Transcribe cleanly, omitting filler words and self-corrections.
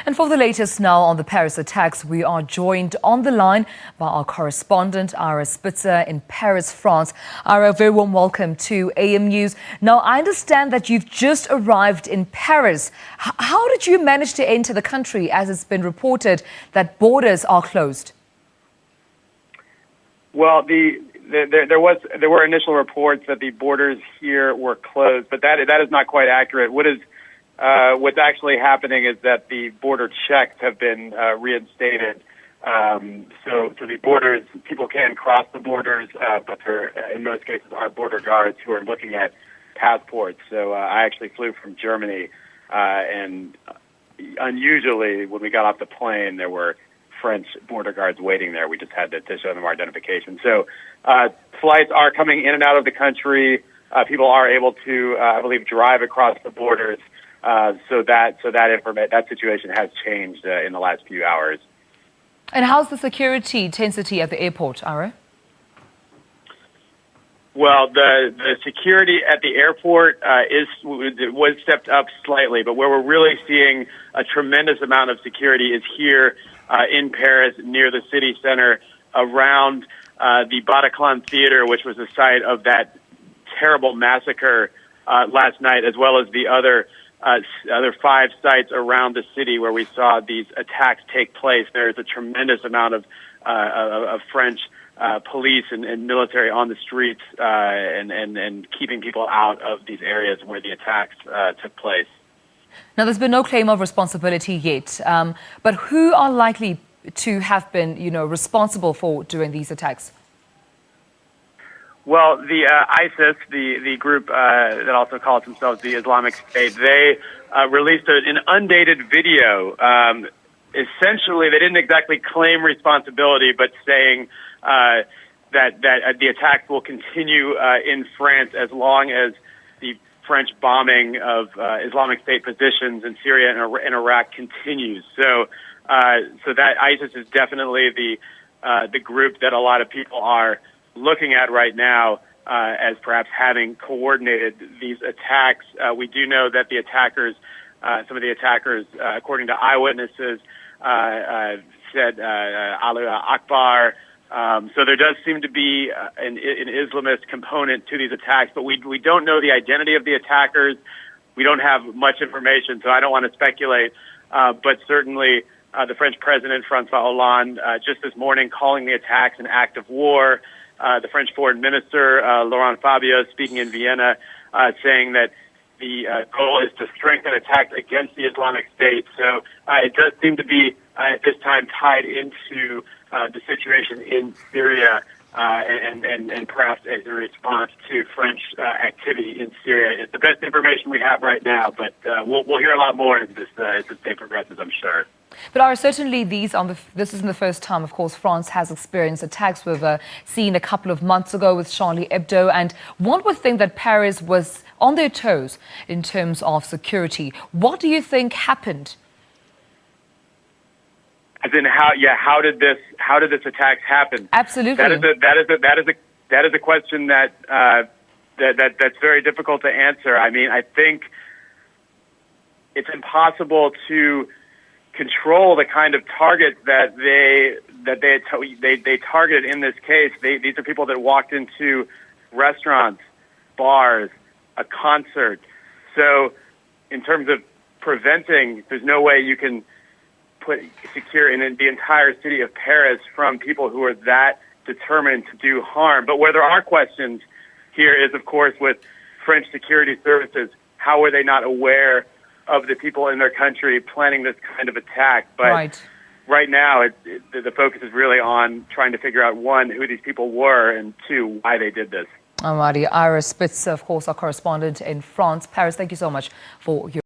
And for the latest now on the Paris attacks, we are joined on the line by our correspondent, Ira Spitzer in Paris, France. Ira, a very warm welcome to AM News. Now, I understand that you've just arrived in Paris. How did you manage to enter the country, as it's been reported that borders are closed? Well, there were initial reports that the borders here were closed, but that is not quite accurate. What's actually happening is that the border checks have been reinstated. So the borders, people can cross the borders, but there, in most cases, are border guards who are looking at passports. So I actually flew from Germany, and unusually, when we got off the plane, there were French border guards waiting there. We just had to show them our identification. So flights are coming in and out of the country. People are able to, I believe, drive across the borders. So that situation has changed in the last few hours. And how's the security intensity at the airport, Ira? Well, the security at the airport was stepped up slightly, but where we're really seeing a tremendous amount of security is here in Paris, near the city center, around the Bataclan Theater, which was the site of that terrible massacre last night, as well as the other 5 sites around the city where we saw these attacks take place. There is a tremendous amount of French police and military on the streets and keeping people out of these areas where the attacks took place. Now, there's been no claim of responsibility yet, but who are likely to have been, responsible for doing these attacks? Well, the ISIS, the group that also calls themselves the Islamic State, they released an undated video. Essentially, they didn't exactly claim responsibility, but saying that the attacks will continue in France as long as the French bombing of Islamic State positions in Syria and Iraq continues. So that ISIS is definitely the group that a lot of people are looking at right now as perhaps having coordinated these attacks. We do know that the attackers, some of the attackers, according to eyewitnesses, said Allah Akbar. So there does seem to be an Islamist component to these attacks, but we don't know the identity of the attackers. We don't have much information, so I don't want to speculate. But certainly the French president, François Hollande, just this morning calling the attacks an act of war. The French foreign minister, Laurent Fabius, speaking in Vienna, saying that the goal is to strengthen attacks against the Islamic State. So it does seem to be, at this time, tied into the situation in Syria and perhaps as a response to French activity in Syria. It's the best information we have right now, but we'll hear a lot more as this day progresses, I'm sure. But Ira, certainly this isn't the first time, of course, France has experienced attacks. We've seen a couple of months ago with Charlie Hebdo, and one would think that Paris was on their toes in terms of security. What do you think happened? As in how did this attack happen? Absolutely. That is a question that's very difficult to answer. I mean, I think it's impossible to control the kind of targets that they targeted in this case. These are people that walked into restaurants, bars, a concert. So in terms of preventing, there's no way you can secure in the entire city of Paris from people who are that determined to do harm. But where there are questions here is, of course, with French security services. How were they not aware of the people in their country planning this kind of attack? But right now, the focus is really on trying to figure out, one, who these people were, and two, why they did this. Ira Spitzer, of course, our correspondent in France. Paris, thank you so much for your